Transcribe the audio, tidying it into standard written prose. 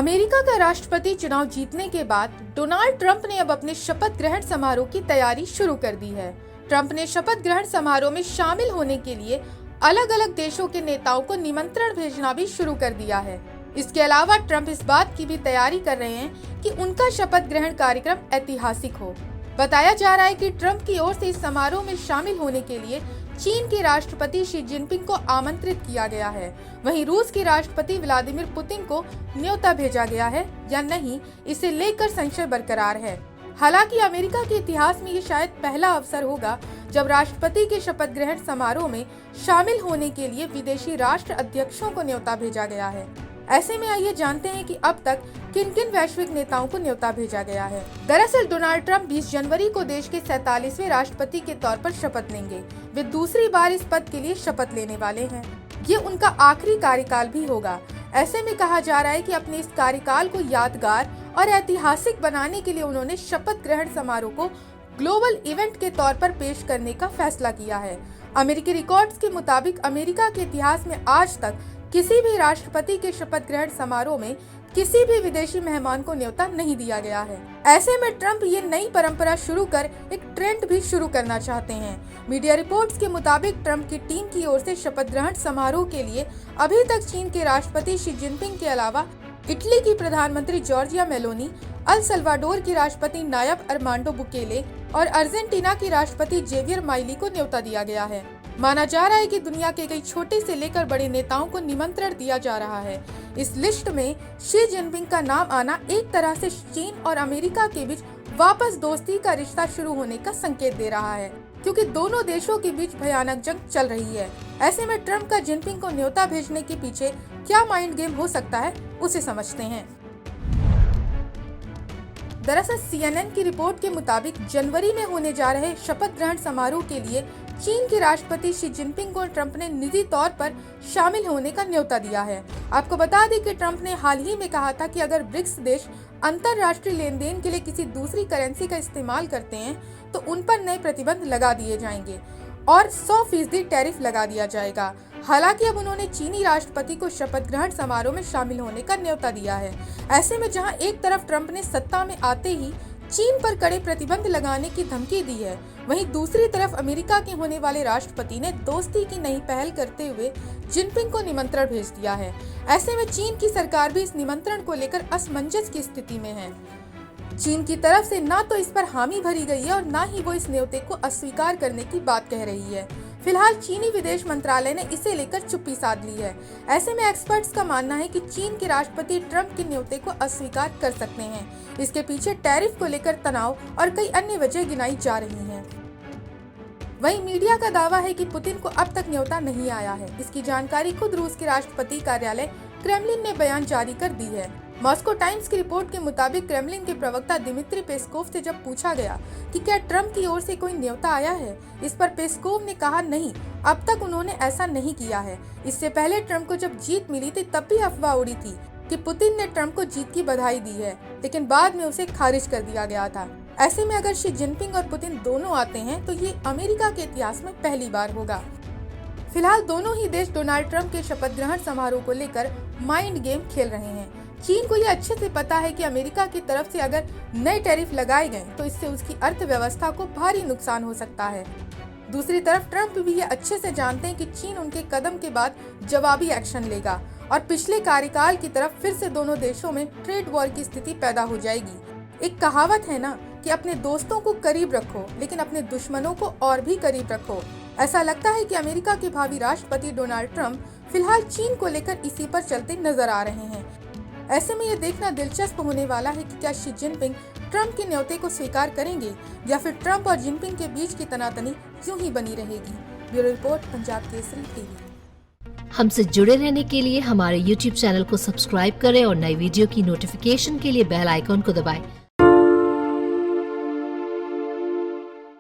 America का राष्ट्रपति चुनाव जीतने के बाद डोनाल्ड ट्रंप ने अब अपने शपथ ग्रहण समारोह की तैयारी शुरू कर दी है। ट्रंप ने शपथ ग्रहण समारोह में शामिल होने के लिए अलग अलग देशों के नेताओं को निमंत्रण भेजना भी शुरू कर दिया है। इसके अलावा ट्रंप इस बात की भी तैयारी कर रहे हैं कि उनका शपथ ग्रहण कार्यक्रम ऐतिहासिक हो। बताया जा रहा है कि ट्रंप की ओर से इस समारोह में शामिल होने के लिए चीन के राष्ट्रपति शी जिनपिंग को आमंत्रित किया गया है। वहीं रूस के राष्ट्रपति व्लादिमीर पुतिन को न्योता भेजा गया है या नहीं, इसे लेकर संशय बरकरार है। हालांकि अमेरिका के इतिहास में ये शायद पहला अवसर होगा जब राष्ट्रपति के शपथ ग्रहण समारोह में शामिल होने के लिए विदेशी राष्ट्र अध्यक्षों को न्योता भेजा गया है। ऐसे में आइए जानते हैं कि अब तक किन किन वैश्विक नेताओं को न्योता भेजा गया है। दरअसल डोनाल्ड ट्रंप 20 जनवरी को देश के 47वें राष्ट्रपति के तौर पर शपथ लेंगे। वे दूसरी बार इस पद के लिए शपथ लेने वाले हैं। ये उनका आखिरी कार्यकाल भी होगा। ऐसे में कहा जा रहा है कि अपने इस कार्यकाल को यादगार और ऐतिहासिक बनाने के लिए उन्होंने शपथ ग्रहण समारोह को ग्लोबल इवेंट के तौर पर पेश करने का फैसला किया है। अमेरिकी रिकॉर्ड्स के मुताबिक अमेरिका के इतिहास में आज तक किसी भी राष्ट्रपति के शपथ ग्रहण समारोह में किसी भी विदेशी मेहमान को न्योता नहीं दिया गया है। ऐसे में ट्रंप ये नई परंपरा शुरू कर एक ट्रेंड भी शुरू करना चाहते हैं। मीडिया रिपोर्ट्स के मुताबिक ट्रंप की टीम की ओर से शपथ ग्रहण समारोह के लिए अभी तक चीन के राष्ट्रपति शी जिनपिंग के अलावा इटली की प्रधानमंत्री जॉर्जिया मेलोनी, अल सल्वाडोर की राष्ट्रपति नायब अरमांडो बुकेले और अर्जेंटीना की राष्ट्रपति जेवियर माइली को न्योता दिया गया है। माना जा रहा है कि दुनिया के कई छोटे से लेकर बड़े नेताओं को निमंत्रण दिया जा रहा है। इस लिस्ट में शी जिनपिंग का नाम आना एक तरह से चीन और अमेरिका के बीच वापस दोस्ती का रिश्ता शुरू होने का संकेत दे रहा है, क्योंकि दोनों देशों के बीच भयानक जंग चल रही है। ऐसे में ट्रंप का जिनपिंग को न्योता भेजने के पीछे क्या माइंड गेम हो सकता है, उसे समझते हैं। दरअसल CNN की रिपोर्ट के मुताबिक जनवरी में होने जा रहे शपथ ग्रहण समारोह के लिए चीन के राष्ट्रपति शी जिनपिंग को ट्रंप ने निजी तौर पर शामिल होने का न्योता दिया है। आपको बता दें कि ट्रंप ने हाल ही में कहा था कि अगर ब्रिक्स देश अंतर्राष्ट्रीय लेन देन के लिए किसी दूसरी करेंसी का इस्तेमाल करते हैं तो उन पर नए प्रतिबंध लगा दिए जाएंगे और 100% टैरिफ लगा दिया जाएगा। हालांकि अब उन्होंने चीनी राष्ट्रपति को शपथ ग्रहण समारोह में शामिल होने का न्योता दिया है। ऐसे में जहां एक तरफ ट्रंप ने सत्ता में आते ही चीन पर कड़े प्रतिबंध लगाने की धमकी दी है, वहीं दूसरी तरफ अमेरिका के होने वाले राष्ट्रपति ने दोस्ती की नई पहल करते हुए जिनपिंग को निमंत्रण भेज दिया है। ऐसे में चीन की सरकार भी इस निमंत्रण को लेकर असमंजस की स्थिति में है। चीन की तरफ से ना तो इस पर हामी भरी गई है और ना ही वो इस न्योते को अस्वीकार करने की बात कह रही है। फिलहाल चीनी विदेश मंत्रालय ने इसे लेकर चुप्पी साध ली है। ऐसे में एक्सपर्ट्स का मानना है कि चीन के राष्ट्रपति ट्रंप के न्योते को अस्वीकार कर सकते हैं। इसके पीछे टैरिफ को लेकर तनाव और कई अन्य वजह गिनाई जा रही हैं। वहीं मीडिया का दावा है कि पुतिन को अब तक न्योता नहीं आया है। इसकी जानकारी खुद रूस के राष्ट्रपति कार्यालय क्रेमलिन ने बयान जारी कर दी है। मॉस्को टाइम्स की रिपोर्ट के मुताबिक क्रेमलिन के प्रवक्ता दिमित्री पेस्कोव से जब पूछा गया कि क्या ट्रंप की ओर से कोई न्योता आया है, इस पर पेस्कोव ने कहा नहीं, अब तक उन्होंने ऐसा नहीं किया है। इससे पहले ट्रंप को जब जीत मिली थी तब भी अफवाह उड़ी थी कि पुतिन ने ट्रंप को जीत की बधाई दी है, लेकिन बाद में उसे खारिज कर दिया गया था। ऐसे में अगर शी जिनपिंग और पुतिन दोनों आते हैं तो ये अमेरिका के इतिहास में पहली बार होगा। फिलहाल दोनों ही देश डोनाल्ड ट्रंप के शपथ ग्रहण समारोह को लेकर माइंड गेम खेल रहे हैं। चीन को यह अच्छे से पता है कि अमेरिका की तरफ से अगर नए टैरिफ लगाए गए तो इससे उसकी अर्थव्यवस्था को भारी नुकसान हो सकता है। दूसरी तरफ ट्रंप भी ये अच्छे से जानते हैं कि चीन उनके कदम के बाद जवाबी एक्शन लेगा और पिछले कार्यकाल की तरफ फिर से दोनों देशों में ट्रेड वॉर की स्थिति पैदा हो जाएगी। एक कहावत है ना कि अपने दोस्तों को करीब रखो लेकिन अपने दुश्मनों को और भी करीब रखो। ऐसा लगता है कि अमेरिका के भावी राष्ट्रपति डोनाल्ड ट्रंप फिलहाल चीन को लेकर इसी पर चलते नजर आ रहे हैं। ऐसे में ये देखना दिलचस्प होने वाला है कि क्या शी जिनपिंग ट्रंप के न्योते को स्वीकार करेंगे या फिर ट्रंप और जिनपिंग के बीच की तनातनी यूं ही बनी रहेगी। Bureau report, Punjab Kesari TV. हमसे जुड़े रहने के लिए हमारे YouTube चैनल को सब्सक्राइब करें और नई वीडियो की नोटिफिकेशन के लिए बेल आइकॉन को दबाएं।